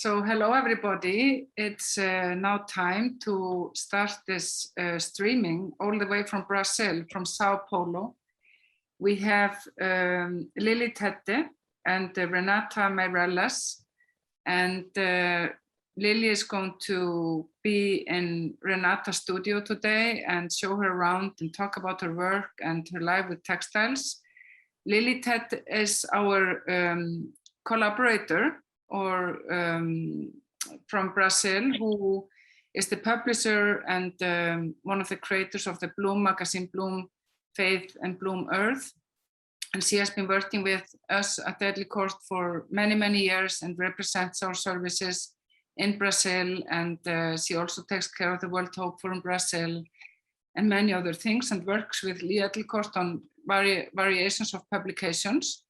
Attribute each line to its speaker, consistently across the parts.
Speaker 1: So hello everybody, it's now time to start this streaming all the way from Brazil, from Sao Paulo. We have Lily Tette and Renata Meirelles, and Lily is going to be in Renata's studio today and show her around and talk about her work and her life with textiles. Lily Tette is our collaborator from Brazil, who is the publisher and one of the creators of the Bloom magazine, Bloom Faith and Bloom Earth. And she has been working with us at Deadly Court for many, many years and represents our services in Brazil. And she also takes care of the World Hope Forum Brazil and many other things, and works with Deadly Court on variations of publications.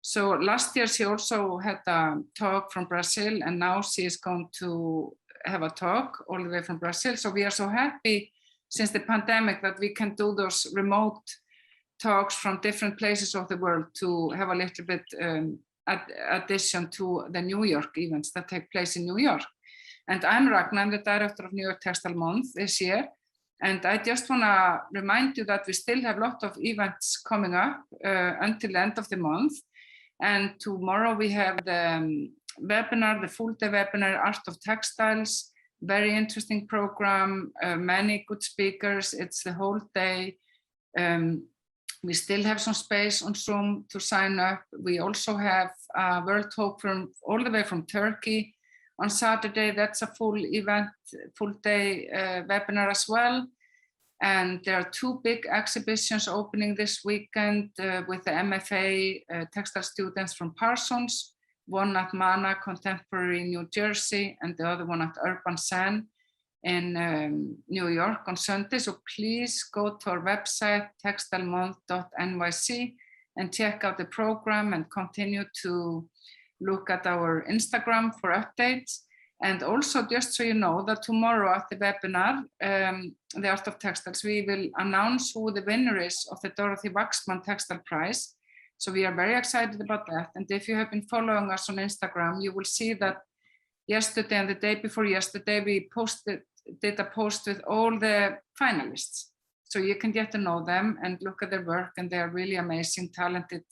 Speaker 1: So last year she also had a talk from Brazil, and now she is going to have a talk all the way from Brazil. So we are so happy since the pandemic that we can do those remote talks from different places of the world to have a little bit addition to the New York events that take place in New York. And I'm Ragnar, I'm the director of New York Textile Month this year. And I just want to remind you that we still have a lot of events coming up until the end of the month. And tomorrow we have the webinar, the full day webinar, Art of Textiles, very interesting program, many good speakers, it's the whole day. We still have some space on Zoom to sign up. We also have World Hope from all the way from Turkey on Saturday. That's a full event, full day webinar as well. And there are two big exhibitions opening this weekend with the MFA textile students from Parsons, one at Mana Contemporary New Jersey and the other one at Urban Sen in New York on Sunday. So please go to our website, textilemonth.nyc, and check out the program and continue to look at our Instagram for updates. And also, just so you know, that tomorrow at the webinar, The Art of Textiles, we will announce who the winner is of the Dorothy Waxman Textile Prize. So we are very excited about that. And if you have been following us on Instagram, you will see that yesterday and the day before yesterday, we did a post with all the finalists. So you can get to know them and look at their work, and they are really amazing, talented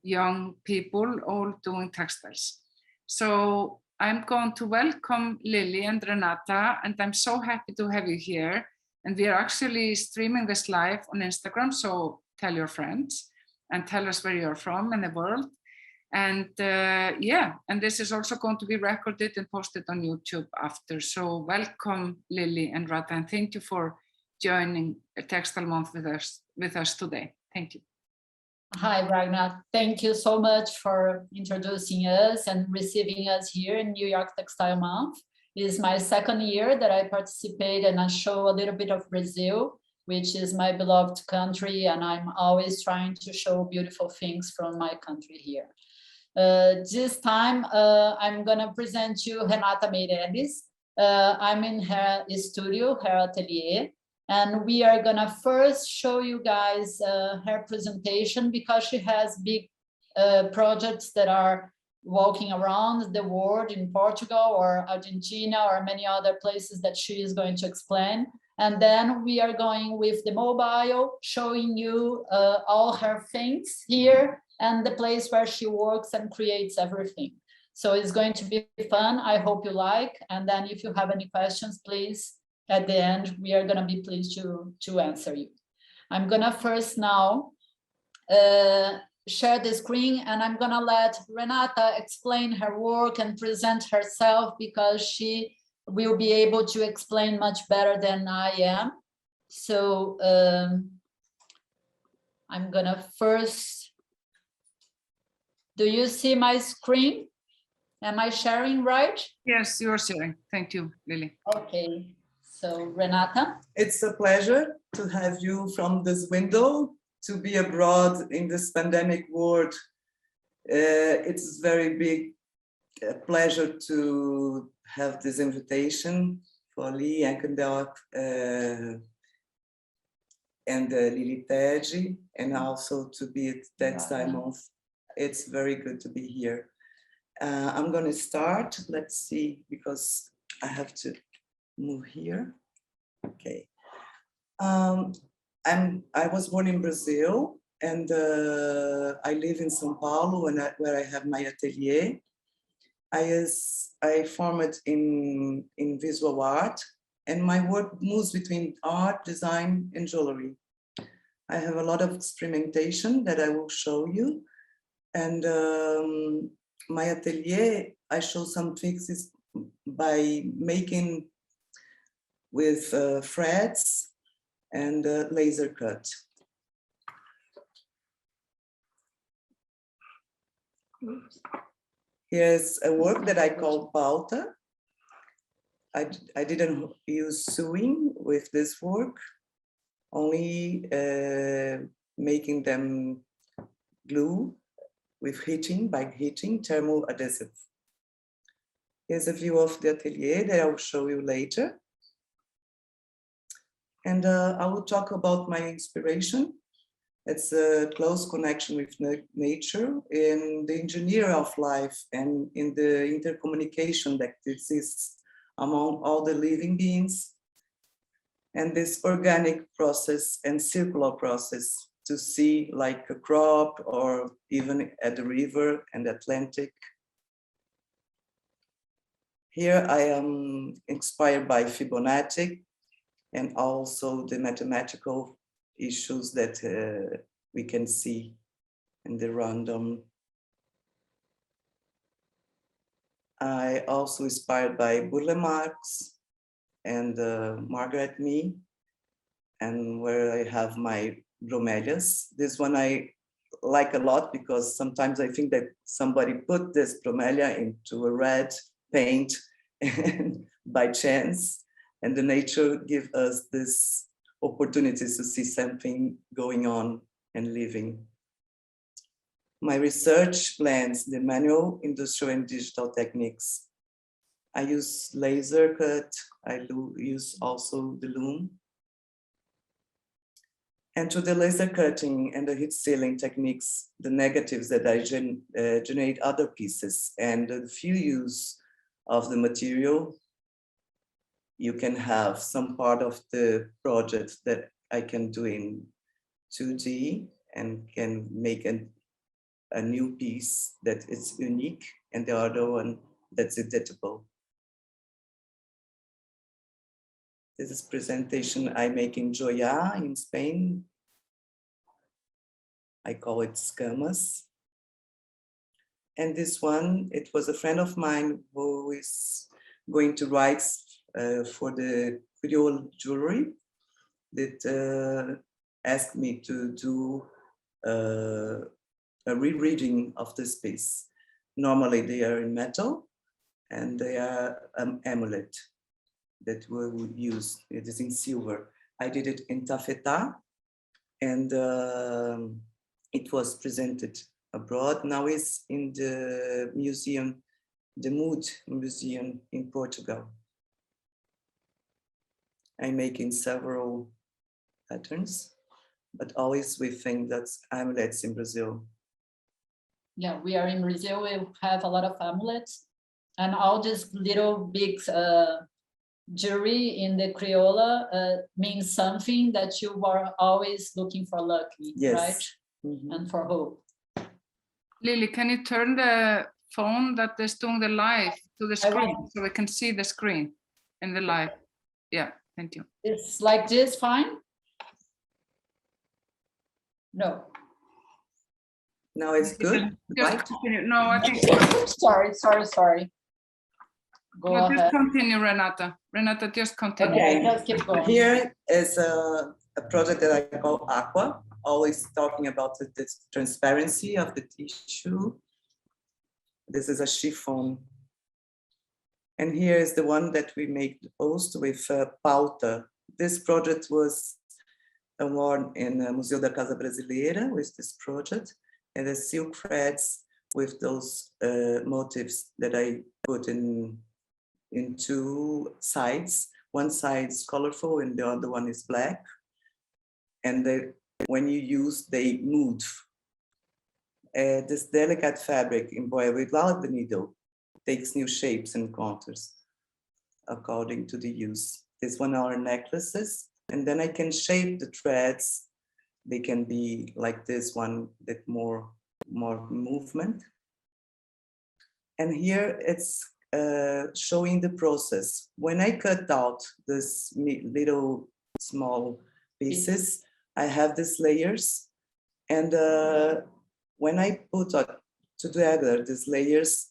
Speaker 1: young people, all doing textiles. So I'm going to welcome Lily and Renata, and I'm so happy to have you here. And we are actually streaming this live on Instagram, so tell your friends and tell us where you're from in the world. And yeah, and this is also going to be recorded and posted on YouTube after. So welcome, Lily and Renata, and thank you for joining Textile Month with us today. Thank you.
Speaker 2: Hi, Ragnar. Thank you so much for introducing us and receiving us here in New York Textile Month. It is my second year that I participate, and I show a little bit of Brazil, which is my beloved country, and I'm always trying to show beautiful things from my country here. This time, I'm gonna present you Renata Meirelles. I'm in her studio, her atelier. And we are gonna first show you guys her presentation, because she has big projects that are walking around the world in Portugal or Argentina or many other places that she is going to explain. And then we are going with the mobile, showing you all her things here and the place where she works and creates everything. So it's going to be fun. I hope you like. And then if you have any questions, please, at the end, we are gonna be pleased to answer you. I'm gonna first now share the screen, and I'm gonna let Renata explain her work and present herself, because she will be able to explain much better than I am. So I'm gonna first, do you see my screen? Am I sharing right?
Speaker 1: Yes, you're sharing. Thank you, Lily.
Speaker 2: Okay. So Renata.
Speaker 3: It's a pleasure to have you from this window, to be abroad in this pandemic world. It's very big pleasure to have this invitation for Lee Enkendorf and Lily Tette, and also to be at Textile Month. It's very good to be here. I'm going to start. Let's see, because I have to move here. Okay. I was born in Brazil, and I live in São Paulo, where I have my atelier. I formed in visual art, and my work moves between art, design, and jewelry. I have a lot of experimentation that I will show you. And my atelier, I show some fixes by making with threads and laser cut. Here's a work that I call pauta. I didn't use sewing with this work, only making them glue with heating, by heating, thermal adhesive. Here's a view of the atelier that I will show you later. And I will talk about my inspiration. It's a close connection with nature in the engineer of life and in the intercommunication that exists among all the living beings, and this organic process and circular process to see like a crop or even at the river and Atlantic. Here I am inspired by Fibonacci and also the mathematical issues that we can see in the random. I also inspired by Burle Marx and Margaret Mee, and where I have my bromelias. This one I like a lot because sometimes I think that somebody put this bromelia into a red paint and by chance, and the nature gives us this opportunities to see something going on and living. My research blends the manual, industrial, and digital techniques. I use laser cut. I use also the loom. And to the laser cutting and the heat sealing techniques, the negatives that I generate other pieces, and the few use of the material, you can have some part of the project that I can do in 2D and can make a new piece that is unique, and the other one that's editable. This is presentation I make in Joya in Spain. I call it Scamas. And this one, it was a friend of mine who is going to write for the Creole jewelry that asked me to do a rereading of this piece. Normally they are in metal and they are an amulet that we would use. It is in silver. I did it in taffeta, and it was presented abroad. Now it's in the museum, the Mood Museum in Portugal. I'm making several patterns, but always with things that's amulets in Brazil.
Speaker 2: Yeah, we are in Brazil. We have a lot of amulets, and all these little big jewelry in the Criolla means something that you are always looking for lucky,
Speaker 3: Yes.
Speaker 2: right?
Speaker 3: Mm-hmm.
Speaker 2: And for hope.
Speaker 1: Lily, can you turn the phone that is doing the live to the screen so we can see the screen in the live? Yeah, thank you.
Speaker 2: It's like this, fine? No.
Speaker 3: Now it's good,
Speaker 1: Just
Speaker 3: right?
Speaker 1: continue. No, I think.
Speaker 2: Sorry. Go
Speaker 1: No,
Speaker 2: ahead.
Speaker 1: just continue, Renata. Renata, just continue.
Speaker 2: Okay, just keep going.
Speaker 3: Here is a project that I call Aqua, always talking about the transparency of the tissue. This is a chiffon. And here is the one that we made the post with pauta. This project was awarded in the Museu da Casa Brasileira with this project, and the silk threads with those motifs that I put in two sides. One side is colorful and the other one is black. And when you use, they move. This delicate fabric embroidered without the needle takes new shapes and contours according to the use. This one are necklaces, and then I can shape the threads. They can be like this one, that more movement. And here it's showing the process. When I cut out this little small pieces, I have these layers, and when I put together these layers,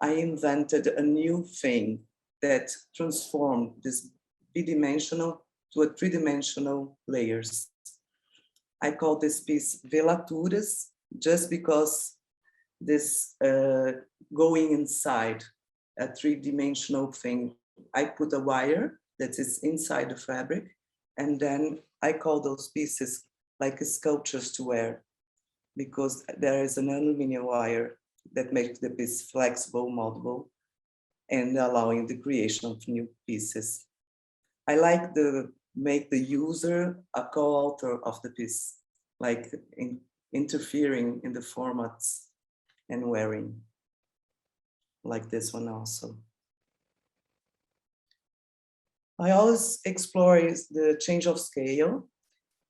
Speaker 3: I invented a new thing that transformed this bidimensional to a three-dimensional layers. I call this piece velaturas, just because this going inside a three-dimensional thing. I put a wire that is inside the fabric, and then I call those pieces like sculptures to wear, because there is an aluminum wire that makes the piece flexible, moldable, and allowing the creation of new pieces. I like to make the user a co-author of the piece, like interfering in the formats and wearing, like this one also. I always explore the change of scale,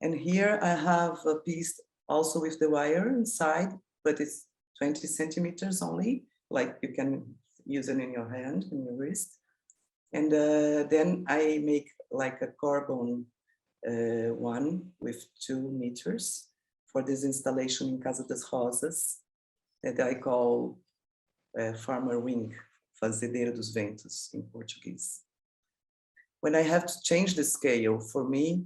Speaker 3: and here I have a piece also with the wire inside, but it's 20 centimeters only, like you can use it in your hand, in your wrist. And then I make like a carbon one with 2 meters for this installation in Casa das Rosas that I call Farmer Wing, Fazendeira dos Ventos in Portuguese. When I have to change the scale, for me,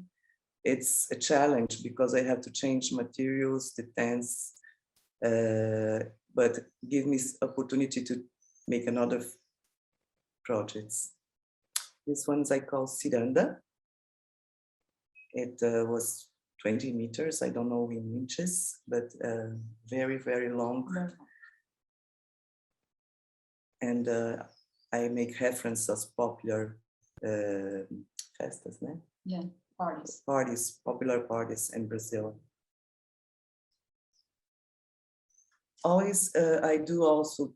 Speaker 3: it's a challenge because I have to change materials, the tents, but give me opportunity to make another projects. This ones I call Ciranda. It was 20 meters, I don't know in inches, but very, very long. And I make reference as popular festas, né?
Speaker 2: Yeah, parties.
Speaker 3: Parties, popular parties in Brazil. Always, I do also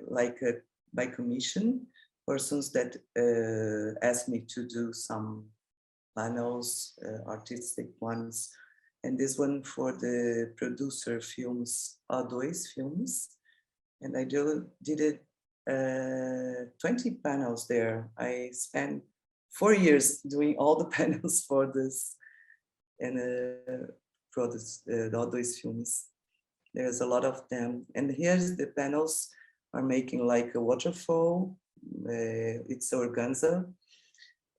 Speaker 3: like by commission, persons that ask me to do some panels, artistic ones. And this one for the producer films, A2 films. And I did it 20 panels there. I spent 4 years doing all the panels for this and for this, the A2 films. There's a lot of them. And here's the panels are making like a waterfall. It's organza.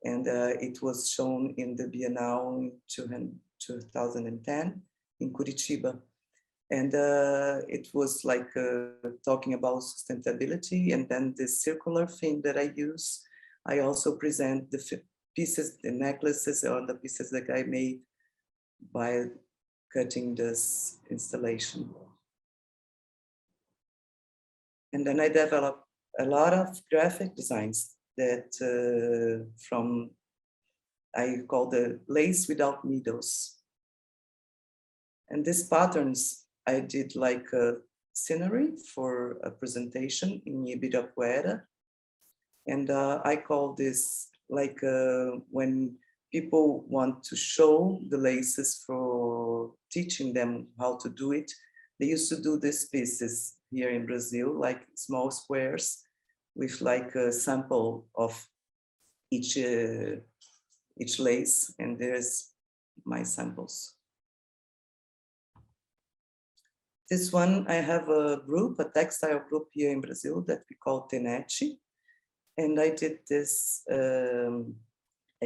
Speaker 3: And it was shown in the Bienal in 2010 in Curitiba. And it was like talking about sustainability. And then the circular thing that I use, I also present the pieces, the necklaces, or the pieces that I made by cutting this installation. And then I developed a lot of graphic designs that from, I call the lace without needles. And these patterns, I did like a scenery for a presentation in Ibirapuera. And I call this like when people want to show the laces for teaching them how to do it. They used to do these pieces here in Brazil, like small squares with like a sample of each lace, and there's my samples. This one, I have a group, a textile group here in Brazil that we call Tenete. And I did this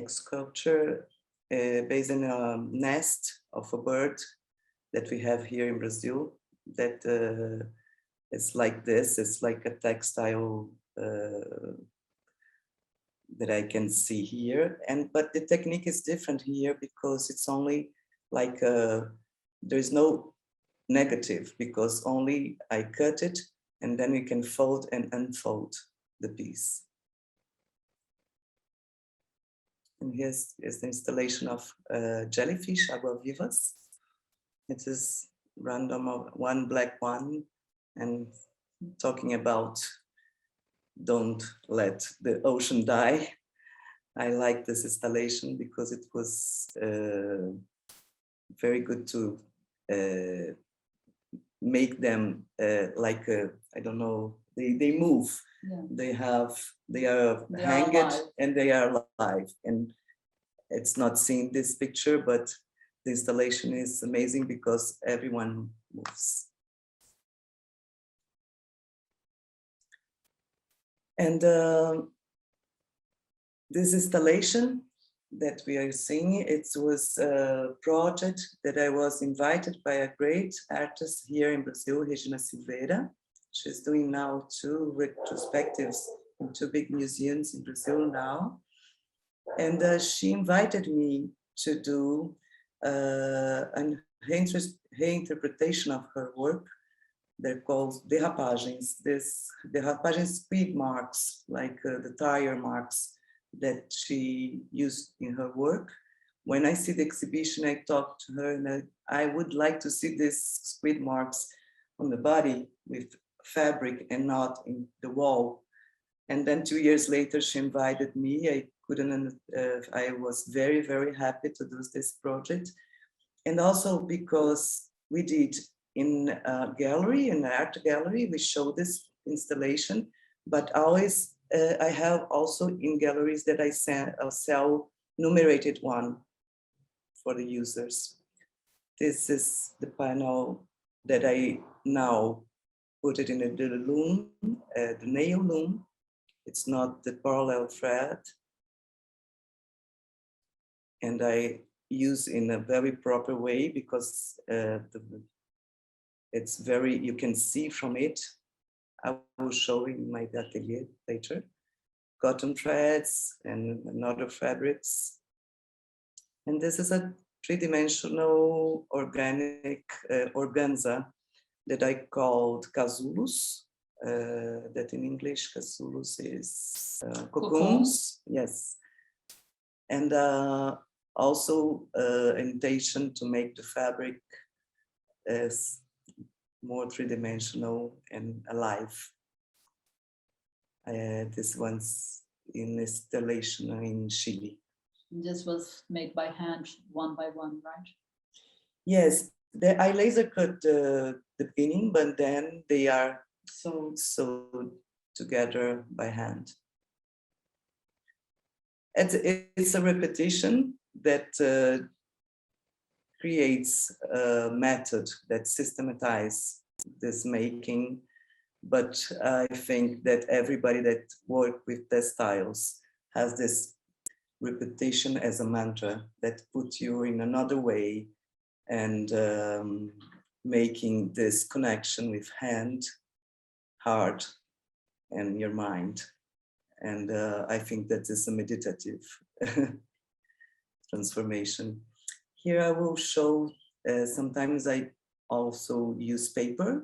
Speaker 3: sculpture based on a nest of a bird that we have here in Brazil that is like this. It's like a textile that I can see here. But the technique is different here because it's only like, there's no negative because only I cut it and then you can fold and unfold the piece. And here's the installation of jellyfish, agua vivas. It is random of one black one, and talking about don't let the ocean die. I like this installation because it was very good to make them like I don't know, they move. Yeah. They are hanged and they are alive, and it's not seen this picture, but the installation is amazing because everyone moves. And this installation that we are seeing, it was a project that I was invited by a great artist here in Brazil, Regina Silveira. She's doing now 2 retrospectives in 2 big museums in Brazil now. And she invited me to do an reinterpretation of her work. They're called derrapagens. Derrapagens, squid marks, like the tire marks that she used in her work. When I see the exhibition, I talk to her and I would like to see these squid marks on the body with fabric and not in the wall. And then 2 years later, she invited me. I was very, very happy to do this project. And also because we did in a gallery, in an art gallery, we show this installation, but always I have also in galleries that I sell numerated one for the users. This is the panel that I now put it in the loom, the nail loom. It's not the parallel thread. And I use in a very proper way because it's very, you can see from it. I will show in my atelier later. Cotton threads and other fabrics. And this is a 3-dimensional organic organza that I called casulos. That in English, casulos is cocoons. Yes. And also intention to make the fabric as more 3-dimensional and alive. This one's in installation in Chile.
Speaker 2: This was made by hand, one by one, right?
Speaker 3: Yes, I laser cut the pinning, but then they are sewed together by hand. It's a repetition that creates a method that systematizes this making. But I think that everybody that works with textiles has this repetition as a mantra that puts you in another way and making this connection with hand, heart, and your mind. And I think that is a meditative transformation. Here I will show, sometimes I also use paper.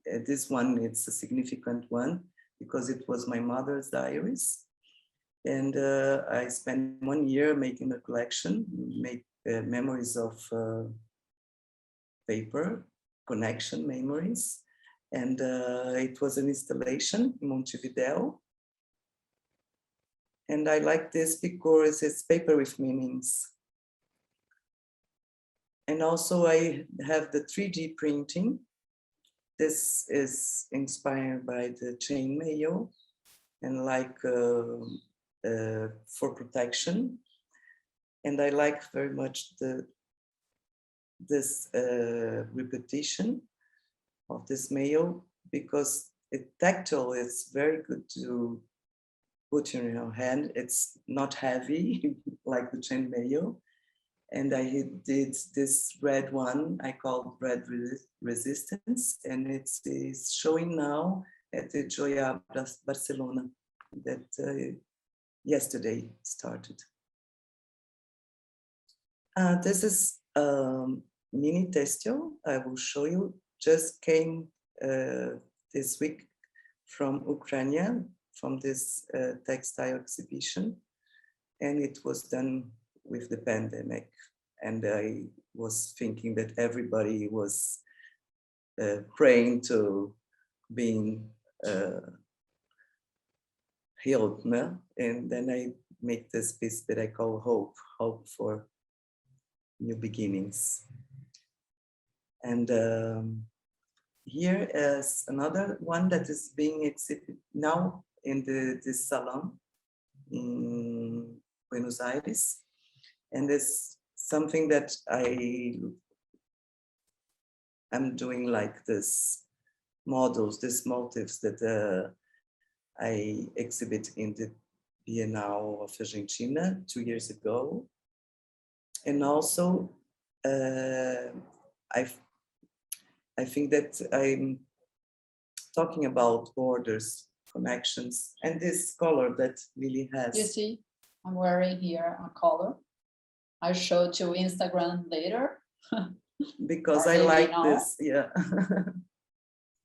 Speaker 3: This one, it's a significant one because it was my mother's diaries. And I spent 1 year making a collection, make memories of paper, connection memories. And it was an installation in Montevideo. And I like this because it's paper with meanings. And also I have the 3D printing. This is inspired by the chainmail and like for protection. And I like very much this repetition of this mail because it tactile is very good to put in your hand. It's not heavy like the chainmail. And I did this red one I called Red Resistance, and it is showing now at the Joya Barcelona that yesterday started. This is mini Textile. I will show you. Just came this week from Ukraine, from this textile exhibition, and it was done with the pandemic. and I was thinking that everybody was praying to being healed, no? And then I make this piece that I call hope for new beginnings. And here is another one that is being exhibited now in this salon in Buenos Aires. And it's something that I'm doing like this models, these motifs that I exhibit in the Bienal of Argentina 2 years ago. And also, I think that I'm talking about borders, connections, and this color that Lily has.
Speaker 2: You see, I'm wearing here a color. I'll show to Instagram later.
Speaker 3: Because I like this, yeah.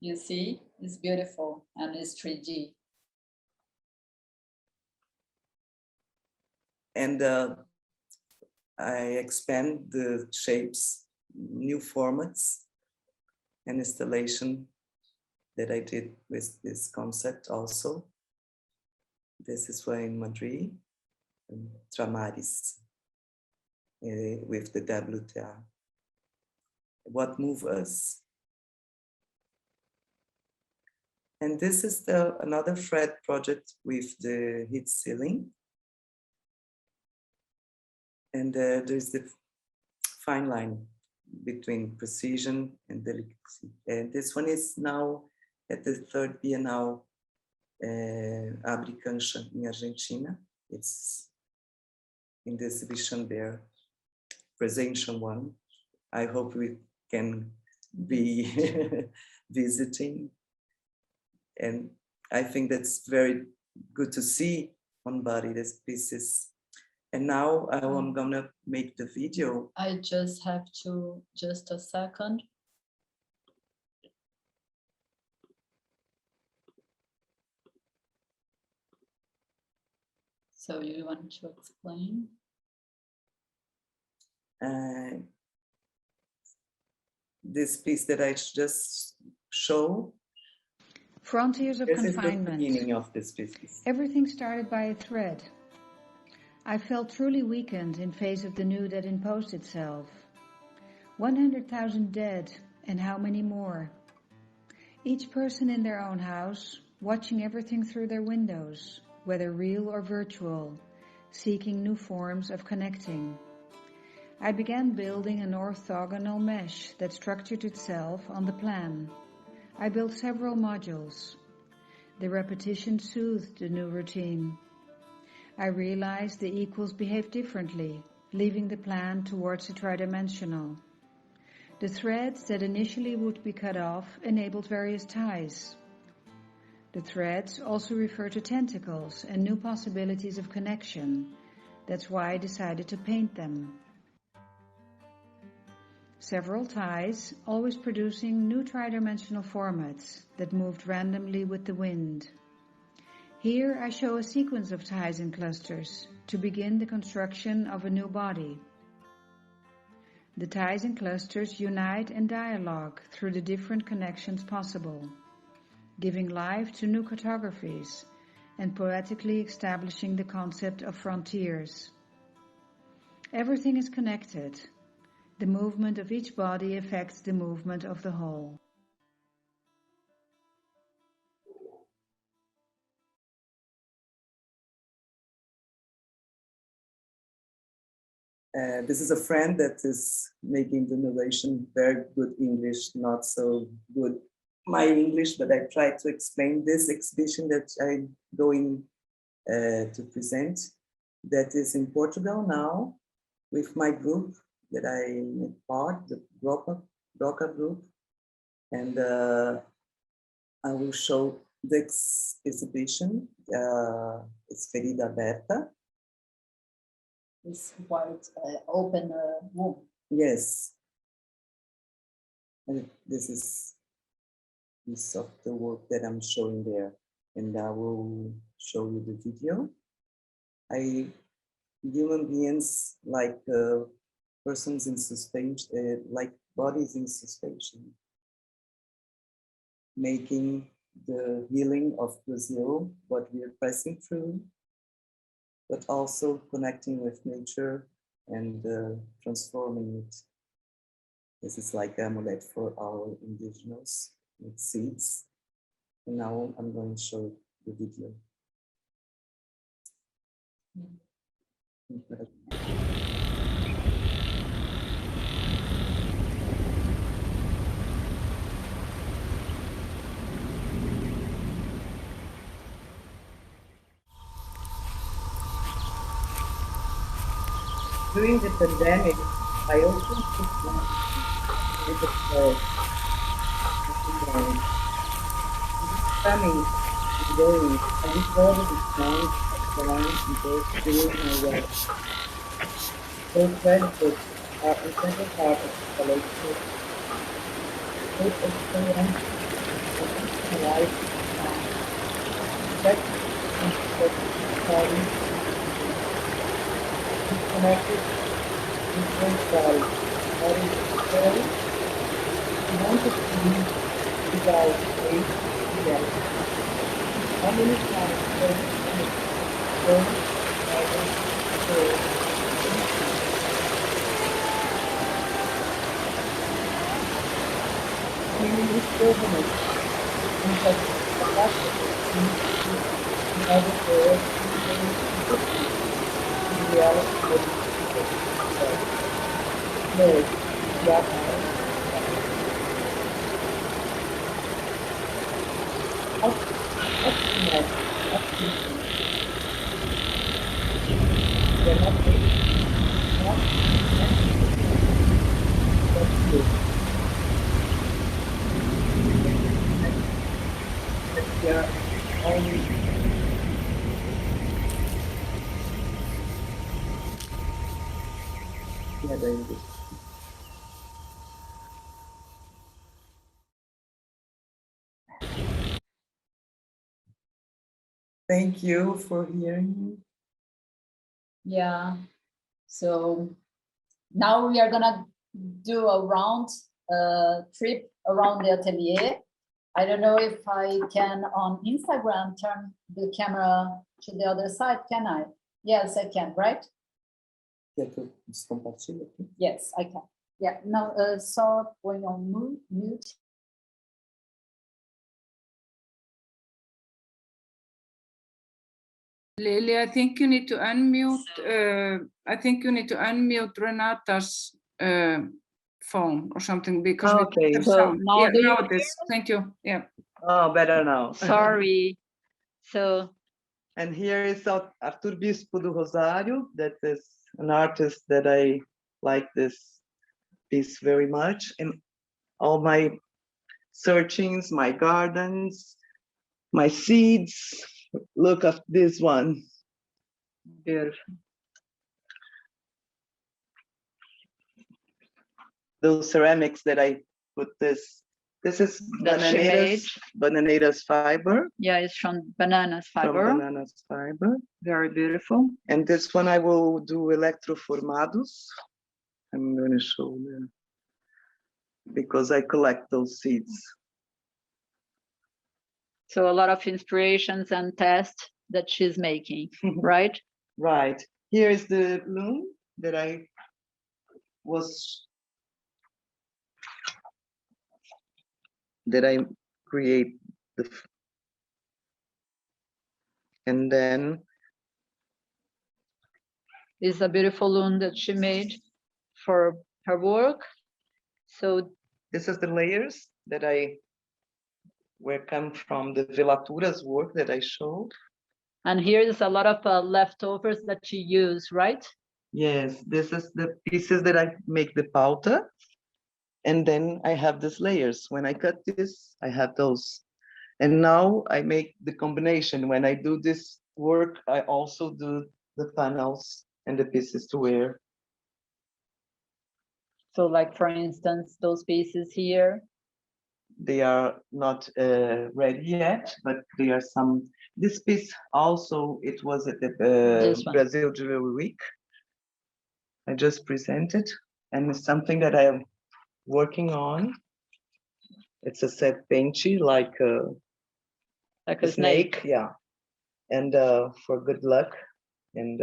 Speaker 2: You see, it's beautiful and it's 3D.
Speaker 3: And I expand the shapes, new formats, and installation that I did with this concept also. This is one in Madrid, Tramaris, with the WTA. What moves us? And this is another thread project with the heat sealing. And there's the fine line between precision and delicacy. And this one is now at the 3rd Bienal Abre Cancha in Argentina. It's in the exhibition there, presentation one. I hope we can be visiting. And I think that's very good to see on body these pieces. And now I'm gonna make the video.
Speaker 2: I just have to, just a second. So you want to explain?
Speaker 3: This piece that I just show.
Speaker 4: Frontiers of confinement.
Speaker 3: Is the beginning of this piece.
Speaker 4: Everything started by a thread. I felt truly weakened in face of the new that imposed itself. 100,000 dead, and how many more? Each person in their own house, watching everything through their windows, whether real or virtual, seeking new forms of connecting. I began building an orthogonal mesh that structured itself on the plan. I built several modules. The repetition soothed the new routine. I realized the equals behave differently, leaving the plan towards the tridimensional. The threads that initially would be cut off enabled various ties. The threads also refer to tentacles and new possibilities of connection. That's why I decided to paint them. Several ties, always producing new tridimensional formats that moved randomly with the wind. Here I show a sequence of ties and clusters to begin the construction of a new body. The ties and clusters unite and dialogue through the different connections possible, giving life to new cartographies and poetically establishing the concept of frontiers. Everything is connected. The movement of each body affects the movement of the whole.
Speaker 3: This is a friend that is making the narration, very good English, not so good my English, but I try to explain this exhibition that I'm going to present, that is in Portugal now, with my group that I'm part, the Broca group, and I will show this exhibition. It's Ferida Aberta.
Speaker 2: This white open womb.
Speaker 3: Yes. And this is piece of the work that I'm showing there. And I will show you the video. Human beings like persons in suspension, like bodies in suspension, making the healing of Brazil, what we are passing through, but also connecting with nature and transforming it. This is like an amulet for our indigenous with seeds. And now I'm going to show the video. During the pandemic, I also took with the coming and going, I recorded the sound of the line and those doing my work. Those benefits are a central part of the collection. Both experience and life that body connected different bodies. Body story. We want to see without faith together. How many times Thank you for hearing me.
Speaker 2: Yeah, so now we are gonna do a round trip around the atelier. I don't know if I can on Instagram turn the camera to the other side, can I? Yes, I can, right? Yes, I can. Yeah, no, so when you mute.
Speaker 1: Lily, I think you need to unmute. I think you need to unmute Renata's phone or something because we don't have sound.
Speaker 5: Now,
Speaker 1: yeah, now it is. Thank you. Yeah.
Speaker 3: Oh, better now.
Speaker 5: Sorry. So.
Speaker 3: And here is Arthur Bispo do Rosário. That is an artist that I like this piece very much. And all my searchings, my gardens, my seeds. Look at this one. Beautiful. Those ceramics that I put this is bananas fiber.
Speaker 5: Yeah, it's from bananas fiber.
Speaker 3: From bananas fiber.
Speaker 5: Very beautiful.
Speaker 3: And this one I will do electroformados. I'm going to show them because I collect those seeds.
Speaker 5: So a lot of inspirations and tests that she's making, right?
Speaker 3: Right. Here is the bloom that I create and then
Speaker 5: is a beautiful loom that she made for her work. So
Speaker 3: this is the layers that come from the Velatura's work that I showed.
Speaker 5: And here is a lot of leftovers that she used, right?
Speaker 3: Yes, this is the pieces that I make the pauta. And then I have these layers. When I cut this, I have those. And now I make the combination. When I do this work, I also do the panels and the pieces to wear.
Speaker 5: So like, for instance, those pieces here.
Speaker 3: They are not ready yet, but they are some. This piece also, it was at the Brazil Jewelry Week. I just presented. And it's something that I am working on. It's a set painty, like a snake, yeah. And for good luck. And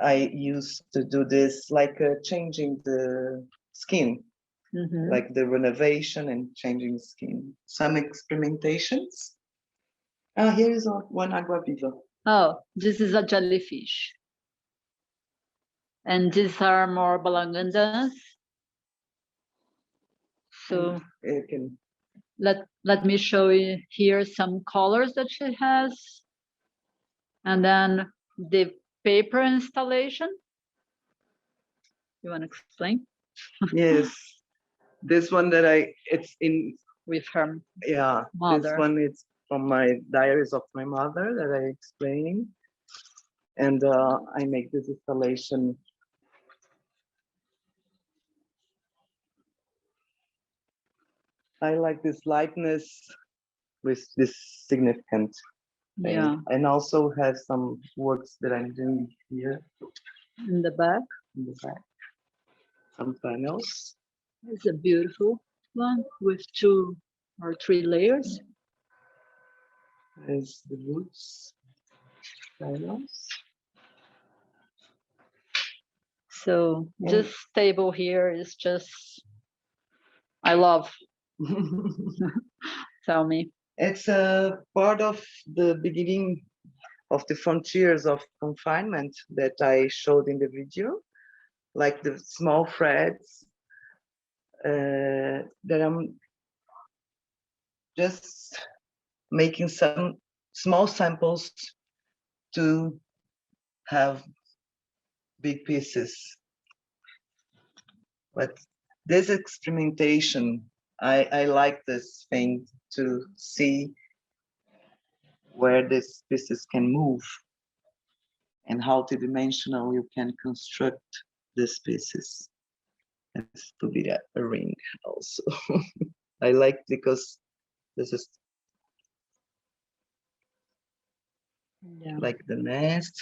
Speaker 3: I used to do this like changing the skin, like the renovation and changing skin. Some experimentations. Here is one agua viva.
Speaker 5: Oh, this is a jellyfish. And these are more balangandas. So
Speaker 3: You can.
Speaker 5: let me show you here some colors that she has. And then the paper installation. You want to explain?
Speaker 3: Yes. This one that it's in
Speaker 5: With her
Speaker 3: mother. This one is from my diaries of my mother that I explain. And I make this installation. I like this lightness with this significant thing.
Speaker 5: Yeah.
Speaker 3: And also have some works that I'm doing here.
Speaker 5: In the back.
Speaker 3: In the back. Some panels.
Speaker 5: It's a beautiful one with 2 or 3 layers.
Speaker 3: There's the roots panels.
Speaker 5: So this table here is just, I love. Tell me.
Speaker 3: It's a part of the beginning of the frontiers of confinement that I showed in the video, like the small threads that I'm just making some small samples to have big pieces. But this experimentation, I like this thing to see where these pieces can move and how two-dimensional you can construct these pieces. And this to be a ring also. I like because this is like the nest.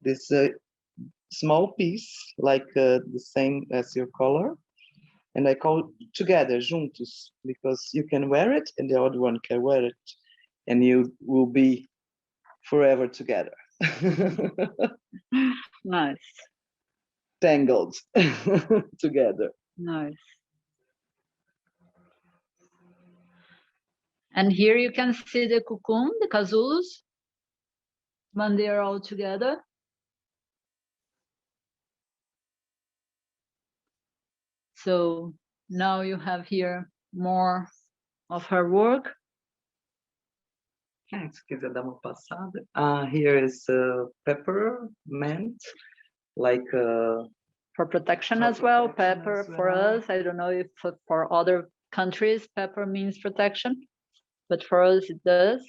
Speaker 3: This small piece, like the same as your color. And I call together, juntos, because you can wear it and the other one can wear it. And you will be forever together.
Speaker 5: Nice.
Speaker 3: Tangled together.
Speaker 5: Nice. And here you can see the cocoon, the casulos, when they are all together. So now you have here more of her work.
Speaker 3: Se quiser dar uma passada. Here is peppermint, like
Speaker 5: for protection as well. Pepper for us, I don't know if for other countries pepper means protection, but for us it does.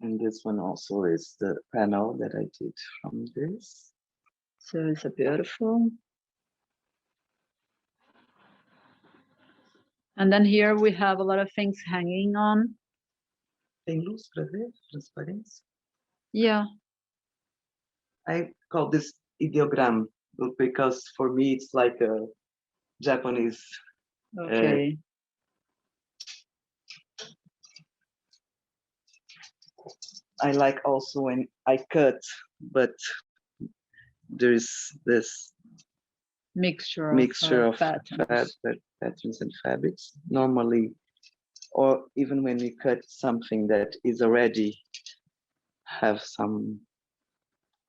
Speaker 3: And this one also is the panel that I did from this.
Speaker 5: So it's a beautiful. And then here we have a lot of things hanging on.
Speaker 3: Tem luz para ver? Transparência?
Speaker 5: Yeah.
Speaker 3: I call this ideogram because for me it's like a Japanese.
Speaker 5: Okay.
Speaker 3: I like also when I cut, but there's this
Speaker 5: mixture of
Speaker 3: patterns and fabrics. Normally, or even when we cut something that is already have some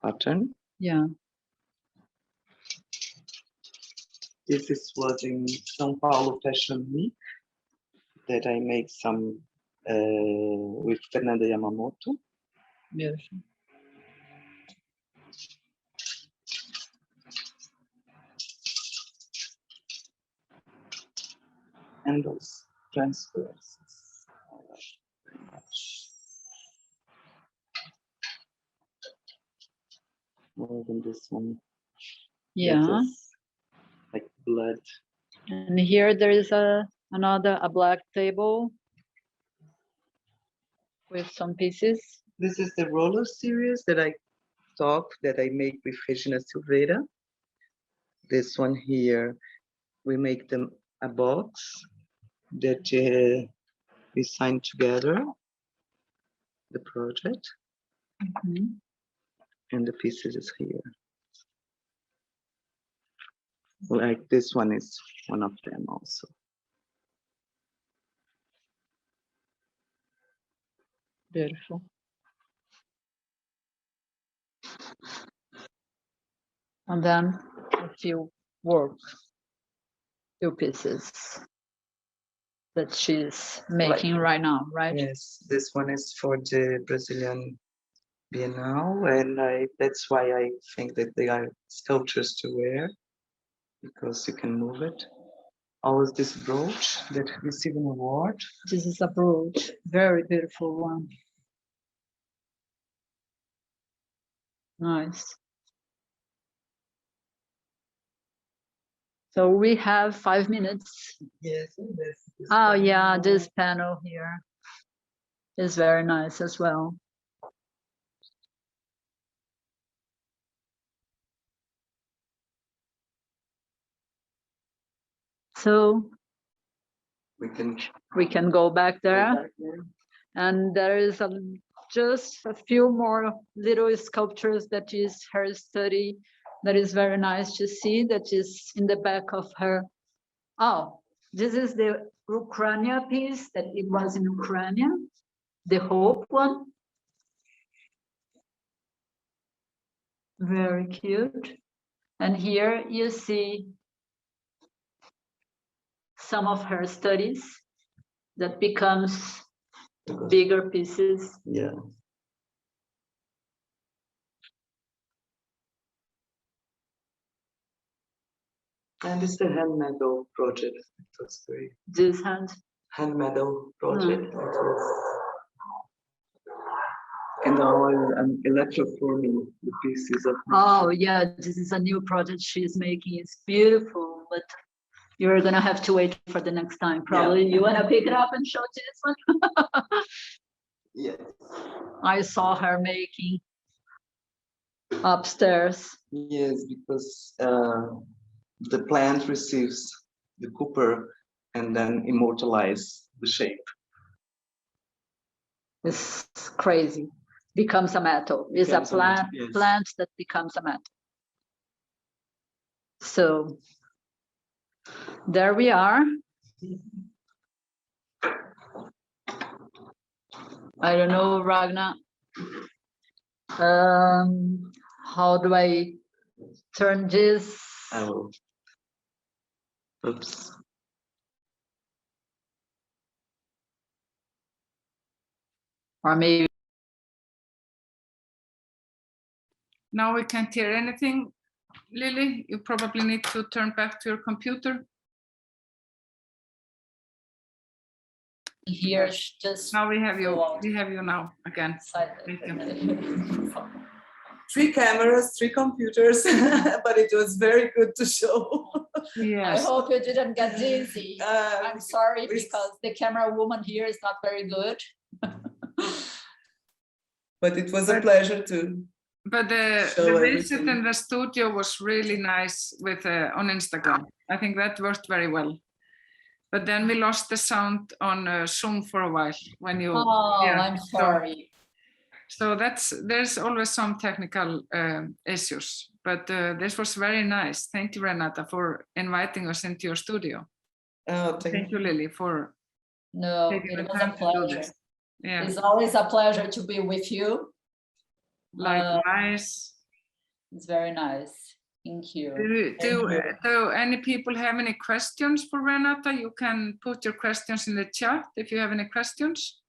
Speaker 3: pattern.
Speaker 5: Yeah.
Speaker 3: This was in São Paulo Fashion Week that I made some with Fernanda Yamamoto.
Speaker 5: Beautiful.
Speaker 3: And those transparencies. I like very much. More than this one.
Speaker 5: Yeah.
Speaker 3: Like blood.
Speaker 5: And here there is a black table with some pieces.
Speaker 3: This is the roller series that I make with Regina Silveira. This one here, we make them a box that we signed together, the project, and the pieces is here. Like this one is one of them also.
Speaker 5: Beautiful. And then a few pieces that she's making right now, right?
Speaker 3: Yes, this one is for the Brazilian Biennale, and that's why I think that they are sculptures to wear, because you can move it. Always this brooch that received an award.
Speaker 5: This is a brooch, very beautiful one. Nice. So we have 5 minutes.
Speaker 3: Yes.
Speaker 5: Oh yeah, this panel here is very nice as well. So
Speaker 3: We
Speaker 5: can go back there. And there is just a few more little sculptures that is her study that is very nice to see, that is in the back of her. Oh, this is the Ukraine piece that it was in Ukraine, the Hope one. Very cute. And here you see some of her studies that becomes bigger pieces.
Speaker 3: Yeah. And it's the hand medal project. It was great.
Speaker 5: This
Speaker 3: Hand medal project. It was. And now I'm electroforming the pieces of.
Speaker 5: Oh yeah, this is a new project she's making. It's beautiful, but you're gonna have to wait for the next time. Probably you wanna pick it up and show this one.
Speaker 3: Yes.
Speaker 5: I saw her making upstairs.
Speaker 3: Yes, because the plant receives the copper and then immortalize the shape.
Speaker 5: It's crazy. Becomes a metal. It's a plant,
Speaker 3: yes.
Speaker 5: plant that becomes a metal. So there we are. I don't know, Ragnar. How do I turn this?
Speaker 3: I will. Oops.
Speaker 5: Or maybe.
Speaker 1: Now we can't hear anything. Lily, you probably need to turn back to your computer.
Speaker 2: Here, just
Speaker 1: now we have you. We have you now again. Thank you.
Speaker 3: 3 cameras, 3 computers, but it was very good to show.
Speaker 1: Yes.
Speaker 2: I hope you didn't get dizzy. I'm sorry because the camera woman here is not very good.
Speaker 3: But it was a pleasure to.
Speaker 1: But the visit in the studio was really nice with on Instagram. I think that worked very well. But then we lost the sound on Zoom for a while when you.
Speaker 2: Oh, yeah, I'm sorry.
Speaker 1: So there's always some technical issues. But this was very nice. Thank you, Renata, for inviting us into your studio.
Speaker 3: Oh,
Speaker 1: thank you, Lily, for.
Speaker 2: No, it was a pleasure. Yeah. It's always a pleasure to be with you.
Speaker 1: Likewise.
Speaker 2: It's very nice. Thank you.
Speaker 1: Do any people have any questions for Renata? You can put your questions in the chat if you have any questions.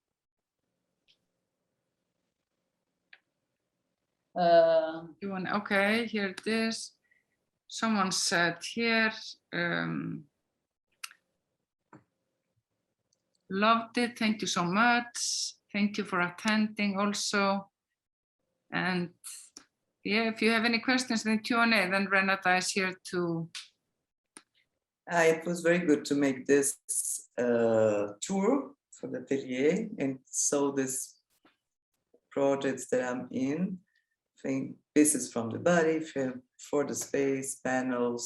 Speaker 1: Okay, here it is. Someone said here, loved it. Thank you so much. Thank you for attending also. And yeah, if you have any questions in the Q&A, then Renata is here to.
Speaker 3: It was very good to make this tour for the atelier and show this projects that I'm in. I think pieces from the body, for the space, panels.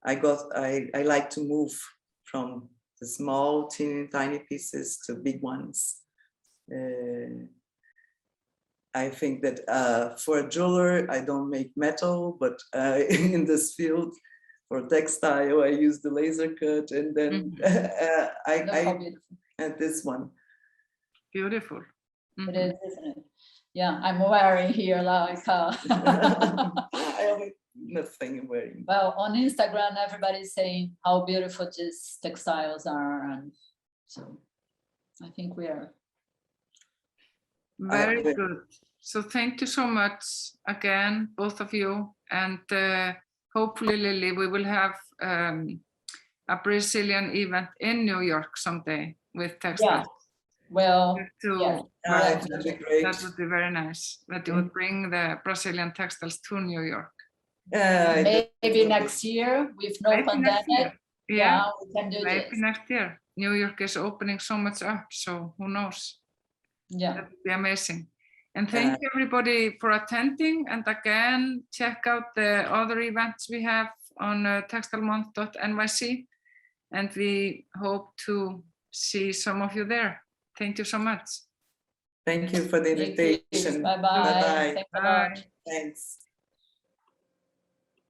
Speaker 3: I like to move from the small, tiny pieces to big ones. I think that for a jeweler, I don't make metal, but in this field, for textile, I use the laser cut, and then I and this one.
Speaker 1: Beautiful.
Speaker 2: It is, isn't it? Yeah, I'm wearing here like.
Speaker 3: I have nothing wearing.
Speaker 2: Well, on Instagram, everybody's saying how beautiful these textiles are, and so I think we are.
Speaker 1: Very good. So thank you so much again, both of you, and hopefully, Lily, we will have a Brazilian event in New York someday with textiles.
Speaker 2: Yeah. Well,
Speaker 3: that would be great.
Speaker 1: That would be very nice. That you would bring the Brazilian textiles to New York.
Speaker 2: Maybe next year with no pandemic.
Speaker 1: Yeah,
Speaker 2: we can do
Speaker 1: maybe
Speaker 2: this.
Speaker 1: next year. New York is opening so much up, so who knows?
Speaker 2: Yeah,
Speaker 1: that would be amazing. And thank you everybody for attending. And again, check out the other events we have on textilemonth.nyc. And we hope to see some of you there. Thank you so much.
Speaker 3: Thank you for the invitation.
Speaker 2: Bye-bye.
Speaker 3: Bye-bye.
Speaker 2: Thanks a lot.
Speaker 3: Thanks.